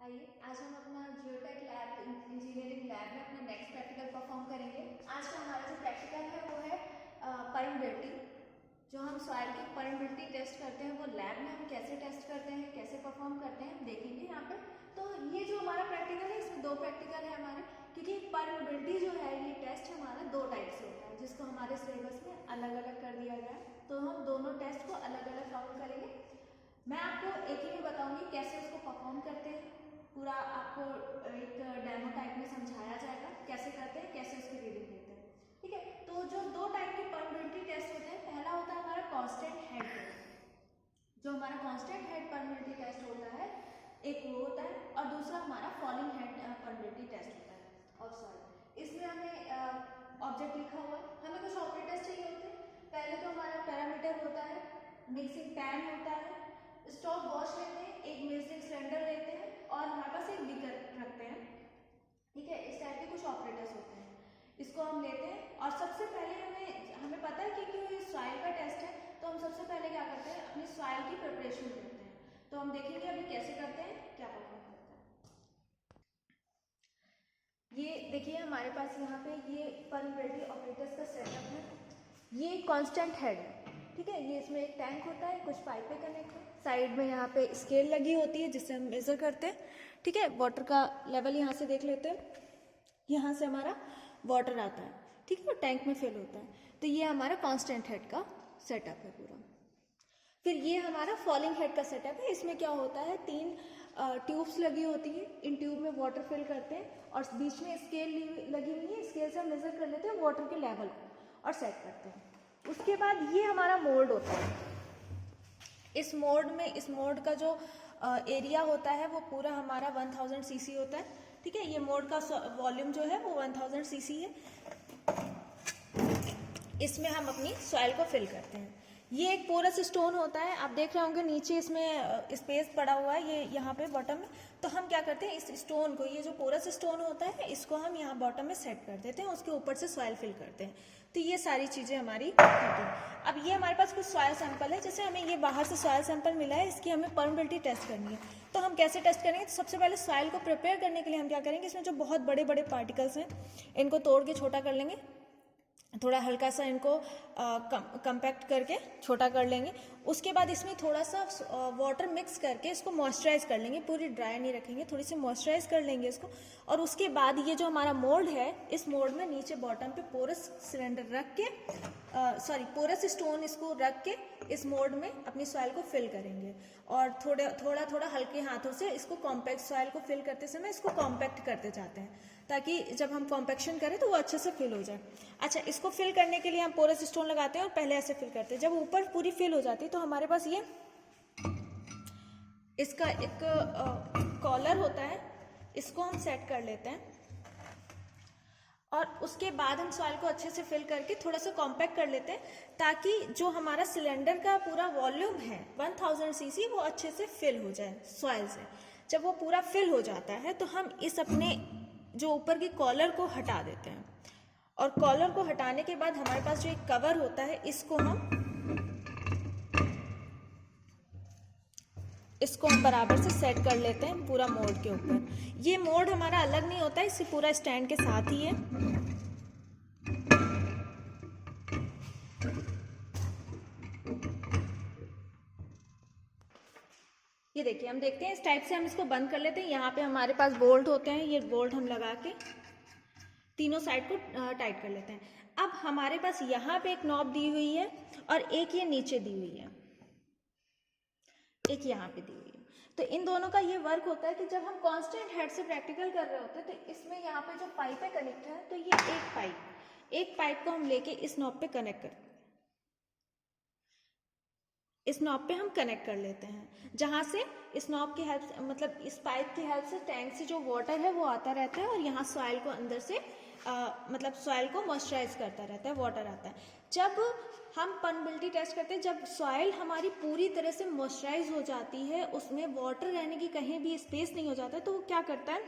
आइए आज हम अपना जियोटेक लैब इंजीनियरिंग लैब में अपना नेक्स्ट प्रैक्टिकल परफॉर्म करेंगे। आज का हमारा जो प्रैक्टिकल है वो है परमिबिलिटी। जो हम सॉइल की परमिबिलिटी टेस्ट करते हैं वो लैब में हम कैसे टेस्ट करते हैं, कैसे परफॉर्म करते हैं, हम देखेंगे यहाँ पे। तो ये जो हमारा प्रैक्टिकल है इसमें दो प्रैक्टिकल है हमारे, क्योंकि परमिबिलिटी जो है ये टेस्ट हमारा दो टाइप से होता है जिसको हमारे सिलेबस में अलग अलग कर दिया गया है। तो हम दोनों टेस्ट को अलग अलग सॉल्व करेंगे। मैं आपको एक ही में बताऊंगी कैसे उसको परफॉर्म करते हैं, पूरा आपको एक डेमो टाइप में समझाया जाएगा कैसे करते हैं, कैसे उसकी रीडिंग लेते हैं। ठीक है, तो जो दो टाइप के परमिबिलिटी टेस्ट होते हैं, पहला होता है हमारा कांस्टेंट हेड टेस्ट। जो हमारा कांस्टेंट हेड परमिबिलिटी टेस्ट होता है एक वो होता है, और दूसरा हमारा फॉलिंग हेड परमिबिलिटी टेस्ट होता है ऑफ सॉइल। इसमें हमें ऑब्जेक्ट लिखा हुआ है, हमें कुछ ऑपरेटर्स चाहिए होते हैं। पहले तो हमारा पैरामीटर होता है, मिक्सिंग पैन होता है, स्टॉप वॉश लेते हैं, एक मेजरिंग सिलेंडर लेते हैं और हमारे पास एक बीकर रखते हैं। ठीक है, इस टाइप के कुछ ऑपरेटर्स होते हैं, इसको हम लेते हैं। और सबसे पहले हमें पता है कि ये सॉइल का टेस्ट है, तो हम सबसे पहले क्या करते हैं, अपनी सॉइल की प्रिपरेशन करते हैं। तो हम देखेंगे अभी कैसे करते हैं, क्या परफॉर्म करते हैं। ये देखिए हमारे पास यहाँ पे ये परमिबिलिटी ऑपरेटर्स का सेटअप है। ये कांस्टेंट हेड है, ठीक है। ये इसमें एक टैंक होता है, कुछ पाइपें कनेक्ट है, साइड में यहाँ पे स्केल लगी होती है जिससे हम मेजर करते हैं। ठीक है, वाटर का लेवल यहाँ से देख लेते हैं, यहाँ से हमारा वाटर आता है, ठीक है, और टैंक में फिल होता है। तो ये हमारा कांस्टेंट हेड का सेटअप है पूरा। फिर ये हमारा फॉलिंग हेड का सेटअप है। इसमें क्या होता है, तीन ट्यूब्स लगी होती है, इन ट्यूब में वाटर फिल करते हैं और बीच में स्केल लगी हुई है, स्केल से हम मेजर कर लेते हैं वाटर के लेवल को और सेट करते हैं। उसके बाद ये हमारा मोल्ड होता है। इस मोल्ड का जो एरिया होता है वो पूरा हमारा 1000 सीसी होता है। ठीक है, ये मोल्ड का वॉल्यूम जो है वो 1000 सीसी है। इसमें हम अपनी सॉइल को फिल करते हैं। ये एक पोरस स्टोन होता है, आप देख रहे होंगे नीचे इसमें स्पेस पड़ा हुआ है, ये यहाँ पे बॉटम में। तो हम क्या करते हैं, इस स्टोन को, ये जो पोरस स्टोन होता है, इसको हम यहाँ बॉटम में सेट कर देते हैं, उसके ऊपर से सॉइल फिल करते हैं। तो ये सारी चीज़ें हमारी होती हैं। अब ये हमारे पास कुछ सॉइल सैंपल है, जैसे हमें ये बाहर से सॉइल सैंपल मिला है, इसकी हमें परमिबिलिटी टेस्ट करनी है। तो हम कैसे टेस्ट करेंगे, तो सबसे पहले सॉइल को प्रिपेयर करने के लिए हम क्या करेंगे, इसमें जो बहुत बड़े बड़े पार्टिकल्स हैं इनको तोड़ के छोटा कर लेंगे, थोड़ा हल्का सा इनको कंपैक्ट करके छोटा कर लेंगे। उसके बाद इसमें थोड़ा सा वाटर मिक्स करके इसको मॉइस्चराइज कर लेंगे, पूरी ड्राई नहीं रखेंगे, थोड़ी सी मॉइस्चराइज कर लेंगे इसको। और उसके बाद ये जो हमारा मोल्ड है, इस मोल्ड में नीचे बॉटम पे पोरस सिलेंडर रख के पोरस स्टोन इसको रख के इस मोल्ड में अपनी सॉइल को फिल करेंगे। और थोड़ा थोड़ा हल्के हाथों से इसको कॉम्पैक्ट, सॉइल को फिल करते समय इसको कॉम्पैक्ट करते जाते हैं, ताकि जब हम कॉम्पैक्शन करें तो वो अच्छे से फिल हो जाए। अच्छा, इसको फिल करने के लिए हम पोरस स्टोन लगाते हैं और पहले ऐसे फिल करते हैं। जब ऊपर पूरी फिल हो जाती है तो हमारे पास ये इसका एक कॉलर होता है, इसको हम सेट कर लेते हैं। और उसके बाद हम सॉइल को अच्छे से फिल करके थोड़ा सा कॉम्पैक्ट कर लेते हैं, ताकि जो हमारा सिलेंडर का पूरा वॉल्यूम है 1000 सीसी वो अच्छे से फिल हो जाए सॉइल से। जब वो पूरा फिल हो जाता है तो हम इस अपने जो ऊपर की कॉलर को हटा देते हैं। और कॉलर को हटाने के बाद हमारे पास जो एक कवर होता है, इसको हम बराबर से सेट कर लेते हैं पूरा मोल्ड के ऊपर। ये मोल्ड हमारा अलग नहीं होता है, इसे पूरा स्टैंड के साथ ही है। ये देखिए, हम देखते हैं इस टाइप से हम इसको बंद कर लेते हैं। यहाँ पे हमारे पास बोल्ट होते हैं, ये बोल्ट हम लगा के तीनों साइड को टाइट कर लेते हैं। अब हमारे पास यहाँ पे एक नॉब दी हुई है और एक ये नीचे दी हुई है, एक यहाँ पे दी हुई है। तो इन दोनों का ये वर्क होता है कि जब हम कांस्टेंट हेड से प्रैक्टिकल कर रहे होते हैं तो इसमें यहाँ पे जो पाइप है कनेक्ट है, तो ये एक पाइप को हम लेके इस नॉब पे कनेक्ट करते हैं, इस नॉब पे हम कनेक्ट कर लेते हैं, जहाँ से इस नॉब की हेल्प, मतलब इस पाइप की हेल्प से टैंक से जो वाटर है वो आता रहता है और यहाँ सॉइल को अंदर से मतलब सॉइल को मॉइस्चराइज करता रहता है, वाटर आता है। जब हम परमिबिलिटी टेस्ट करते हैं, जब सॉइल हमारी पूरी तरह से मॉइस्चराइज हो जाती है, उसमें वाटर रहने की कहीं भी स्पेस नहीं हो जाता है, तो वो क्या करता है,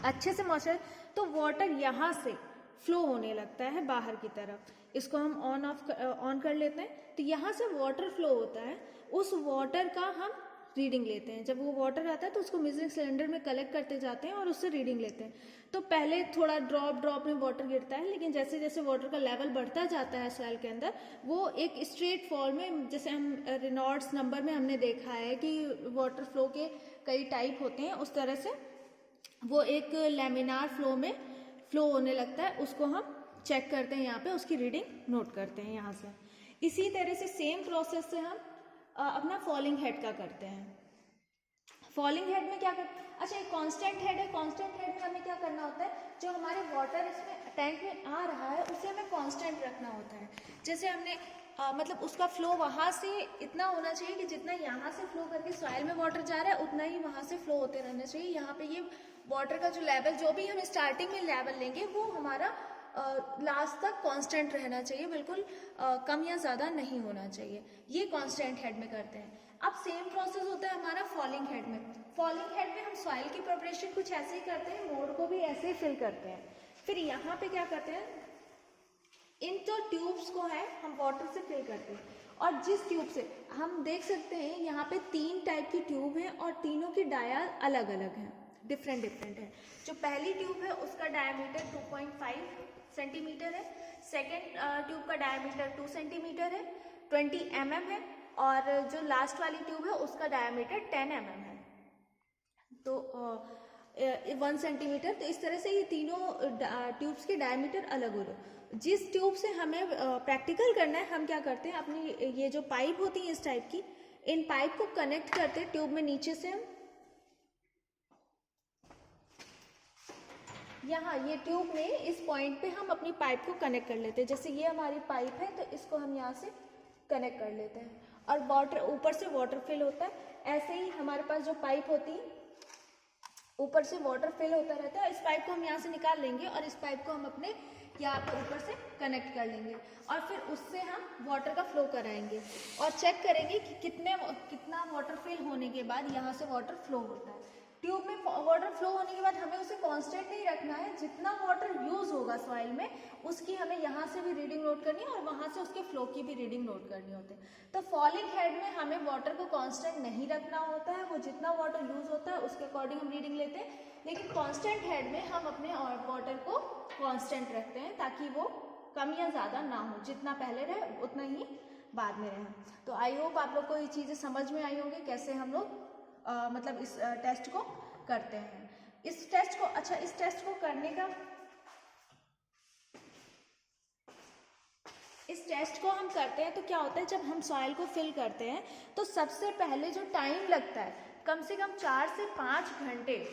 अच्छे से मॉइस्चराइज, तो वाटर यहाँ से फ्लो होने लगता है बाहर की तरफ। इसको हम ऑन कर लेते हैं, तो यहाँ से वाटर फ्लो होता है। उस वाटर का हम रीडिंग लेते हैं। जब वो वाटर आता है तो उसको मेजरिंग सिलेंडर में कलेक्ट करते जाते हैं और उससे रीडिंग लेते हैं। तो पहले थोड़ा ड्रॉप में वाटर गिरता है, लेकिन जैसे जैसे वाटर का लेवल बढ़ता जाता है सॉइल के अंदर, वो एक स्ट्रेट फॉल में, जैसे हम रेनॉल्ड्स नंबर में हमने देखा है कि वाटर फ्लो के कई टाइप होते हैं, उस तरह से वो एक लैमिनार फ्लो में फ्लो होने लगता है। उसको हम चेक करते हैं यहाँ पे, उसकी रीडिंग नोट करते हैं यहाँ से। इसी तरह से सेम प्रोसेस से हम अपना फॉलिंग हेड का करते हैं। फॉलिंग हेड में क्या करते हैं, अच्छा एक कांस्टेंट हेड है, कांस्टेंट हेड में हमें क्या करना होता है, जो हमारे वाटर इसमें टैंक में आ रहा है उसे हमें कांस्टेंट रखना होता है। जैसे हमने मतलब उसका फ्लो वहाँ से इतना होना चाहिए कि जितना यहाँ से फ्लो करके सॉइल में वाटर जा रहा है उतना ही वहाँ से फ्लो होते रहना चाहिए। यहाँ पे ये वाटर का जो लेवल, जो भी हम स्टार्टिंग में लेवल लेंगे वो हमारा लास्ट तक कांस्टेंट रहना चाहिए, बिल्कुल कम या ज़्यादा नहीं होना चाहिए। ये कांस्टेंट हेड में करते हैं। अब सेम प्रोसेस होता है हमारा फॉलिंग हेड में। फॉलिंग हेड में हम सॉइल की प्रिपरेशन कुछ ऐसे ही करते हैं, मोड को भी ऐसे ही फिल करते हैं। फिर यहाँ पे क्या करते हैं, इन जो ट्यूब्स को है हम वाटर से फिल करते हैं, और जिस ट्यूब से हम देख सकते हैं यहाँ पे 3 टाइप की ट्यूब हैं और तीनों की डाया अलग अलग हैं, डिफरेंट है। जो पहली ट्यूब है उसका डायमीटर 2.5 सेंटीमीटर है, सेकेंड ट्यूब का डायमीटर 2 सेंटीमीटर है, 20 mm है, और जो लास्ट वाली ट्यूब है उसका डायमीटर 10 mm है, तो 1 सेंटीमीटर। तो इस तरह से ये तीनों ट्यूब्स के डायमीटर अलग अलग। जिस ट्यूब से हमें प्रैक्टिकल करना है, हम क्या करते हैं, अपनी ये जो पाइप होती है इस टाइप की, इन पाइप को कनेक्ट करते हैं ट्यूब में नीचे से। हम यहाँ ये ट्यूब में इस पॉइंट पे हम अपनी पाइप को कनेक्ट कर लेते हैं। जैसे ये हमारी पाइप है तो इसको हम यहाँ से कनेक्ट कर लेते हैं, और वाटर ऊपर से वाटर फिल होता है। ऐसे ही हमारे पास जो पाइप होती है ऊपर से वाटर फिल होता रहता है। इस पाइप को हम यहाँ से निकाल लेंगे और इस पाइप को हम अपने यहाँ पे ऊपर से कनेक्ट कर लेंगे, और फिर उससे हम वाटर का फ्लो कराएंगे और चेक करेंगे कि कितना वाटर फिल होने के बाद यहाँ से वाटर फ्लो होता है। ट्यूब में वाटर फ्लो होने के बाद हमें उसे कांस्टेंट नहीं रखना है, जितना वाटर यूज होगा सॉइल में उसकी हमें यहाँ से भी रीडिंग नोट करनी है और वहाँ से उसके फ्लो की भी रीडिंग नोट करनी होती है। तो फॉलिंग हेड में हमें वाटर को कांस्टेंट नहीं रखना होता है, वो जितना वाटर यूज होता है उसके अकॉर्डिंग हम रीडिंग लेते हैं। लेकिन कांस्टेंट हेड में हम अपने वाटर को कांस्टेंट रखते हैं ताकि वो कम या ज़्यादा ना हो, जितना पहले रहे उतना ही बाद में रहे। तो आई होप आप लोग को ये चीज़ें समझ में आई होंगी, कैसे हम लोग मतलब इस टेस्ट को करते हैं। इस टेस्ट को करने का, इस टेस्ट को हम करते हैं तो क्या होता है, जब हम सॉइल को फिल करते हैं तो सबसे पहले जो टाइम लगता है कम से कम 4 से 5 घंटे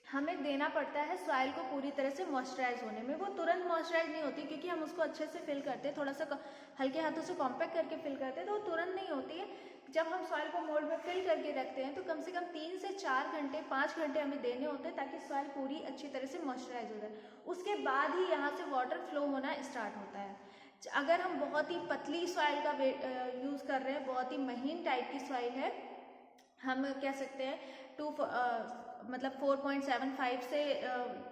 हमें देना पड़ता है सॉइल को पूरी तरह से मॉइस्चराइज होने में। वो तुरंत मॉइस्चराइज नहीं होती क्योंकि हम उसको अच्छे से फिल करते हैं, थोड़ा सा हल्के हाथों से कॉम्पैक्ट करके फिल करते हैं, तो वो तुरंत नहीं होती है। जब हम सॉइल को मोल्ड में फिल करके रखते हैं तो कम से कम 3 से 4 घंटे 5 घंटे हमें देने होते हैं ताकि सॉइल पूरी अच्छी तरह से मॉइस्चराइज हो जाए। उसके बाद ही यहाँ से वाटर फ्लो होना स्टार्ट होता है। अगर हम बहुत ही पतली सॉइल का यूज़ कर रहे हैं, बहुत ही महीन टाइप की सॉइल है, हम कह सकते हैं मतलब 4.75 से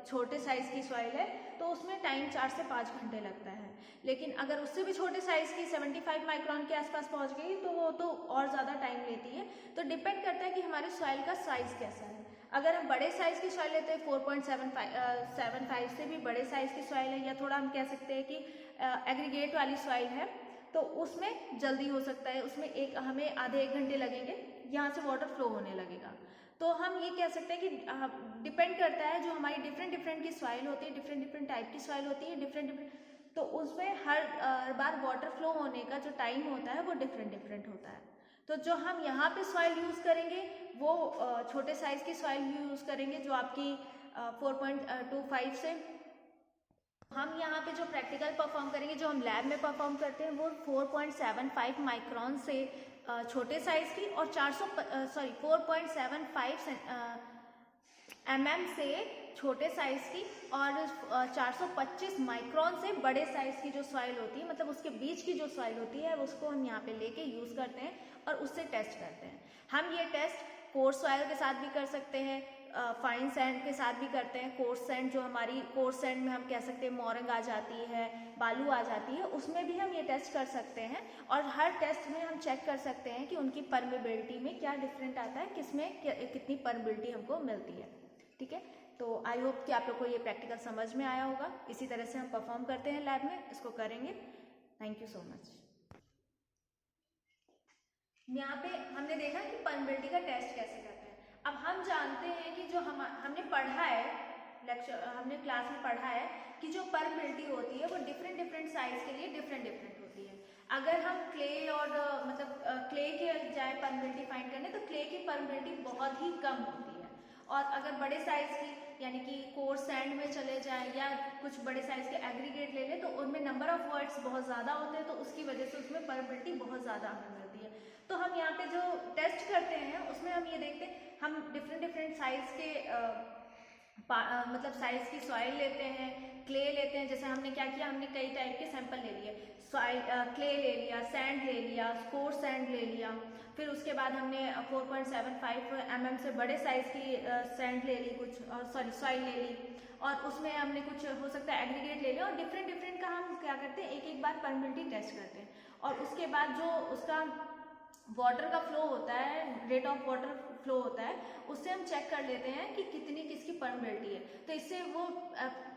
छोटे साइज़ की सॉइल है तो उसमें टाइम 4 से 5 घंटे लगता है। लेकिन अगर उससे भी छोटे साइज़ की 75 माइक्रोन के आसपास पहुंच गई तो वो तो और ज़्यादा टाइम लेती है। तो डिपेंड करता है कि हमारे सॉइल का साइज़ कैसा है। अगर हम बड़े साइज़ की सॉइल लेते हैं, 4.75 से भी बड़े साइज़ की सॉइल है, या थोड़ा हम कह सकते हैं कि एग्रीगेट वाली सॉइल है, तो उसमें जल्दी हो सकता है, उसमें हमें आधे 1 घंटे लगेंगे, यहाँ से वाटर फ्लो होने लगेगा। तो हम ये कह सकते हैं कि डिपेंड करता है, जो हमारी डिफरेंट की सॉइल होती है, डिफरेंट टाइप की सॉइल होती है, डिफरेंट तो उसमें हर बार वाटर फ्लो होने का जो टाइम होता है वो डिफरेंट होता है। तो जो हम यहाँ पे सॉइल यूज़ करेंगे वो छोटे साइज़ की सॉइल यूज़ करेंगे जो आपकी 4.25 से। हम यहाँ पे जो प्रैक्टिकल परफॉर्म करेंगे, जो हम लैब में परफॉर्म करते हैं, वो 4.75 माइक्रोन से छोटे साइज़ की और 4.75 mm से छोटे साइज़ की और 425 माइक्रोन से बड़े साइज़ की जो सॉइल होती है, मतलब उसके बीच की जो सॉइल होती है, उसको हम यहाँ पे लेके यूज़ करते हैं और उससे टेस्ट करते हैं। हम ये टेस्ट कोर्स सॉइल के साथ भी कर सकते हैं, फाइन सैंड के साथ भी करते हैं। कोर्स सैंड जो हमारी कोर्स सैंड में हम कह सकते हैं मोरंग आ जाती है, बालू आ जाती है, उसमें भी हम ये टेस्ट कर सकते हैं। और हर टेस्ट में हम चेक कर सकते हैं कि उनकी परमेबिलिटी में क्या डिफरेंट आता है, किसमें कितनी परमेबिलिटी हमको मिलती है। ठीक है, तो आई होप कि आप लोग को ये प्रैक्टिकल समझ में आया होगा। इसी तरह से हम परफॉर्म करते हैं लैब में, इसको करेंगे। Thank you so much. यहाँ पे हमने देखा कि परमेबिलिटी का टेस्ट कैसे करते हैं। अब हम जानते हैं कि जो हमने पढ़ा है लेक्चर, हमने क्लास में पढ़ा है कि जो परमेबिलिटी होती है वो डिफरेंट डिफरेंट साइज के लिए डिफरेंट होती है। अगर हम क्ले और क्ले के जाए परमेबिलिटी फाइंड करने, तो क्ले की परमेबिलिटी बहुत ही कम होती है। और अगर बड़े साइज की यानी कि कोर्स सैंड में चले जाएं या कुछ बड़े साइज के एग्रीगेट ले लें, तो उनमें नंबर ऑफ वर्ड्स बहुत ज़्यादा होते हैं, तो उसकी वजह से उसमें परमेबिलिटी बहुत ज़्यादा हमें मिलती है। तो हम यहाँ पे जो टेस्ट करते हैं उसमें हम ये देखते हैं, हम डिफरेंट साइज के साइज की सॉइल लेते हैं, क्ले लेते हैं। जैसे हमने क्या किया, हमने कई टाइप के सैंपल ले लिए, सॉइल क्ले ले लिया, सैंड ले लिया, कोर्स सैंड ले लिया, फिर उसके बाद हमने 4.75 mm से बड़े साइज की सैंड ले ली, सॉइल ले ली, और उसमें हमने कुछ हो सकता है एग्रीगेट ले लिया, और डिफरेंट का हम क्या करते हैं, एक बार परमेबिलिटी टेस्ट करते हैं। और उसके बाद जो उसका वाटर का फ्लो होता है, रेट ऑफ वाटर फ्लो होता है, उससे हम चेक कर लेते हैं कि कितनी किसकी परमेबिलिटी है। तो इससे वो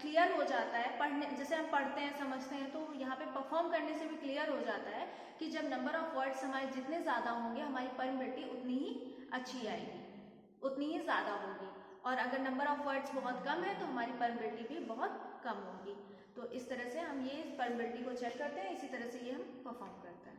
क्लियर हो जाता है, पढ़ने जैसे हम पढ़ते हैं समझते हैं, तो यहाँ पे परफॉर्म करने से भी क्लियर हो जाता है कि जब नंबर ऑफ वर्ड्स हमारे जितने ज़्यादा होंगे हमारी परमेबिलिटी उतनी ही अच्छी आएगी, उतनी ही ज़्यादा होगी। और अगर नंबर ऑफ वर्ड्स बहुत कम है तो हमारी परमेबिलिटी भी बहुत कम होगी। तो इस तरह से हम ये परमेबिलिटी को चेक करते हैं, इसी तरह से ये हम परफॉर्म करते हैं।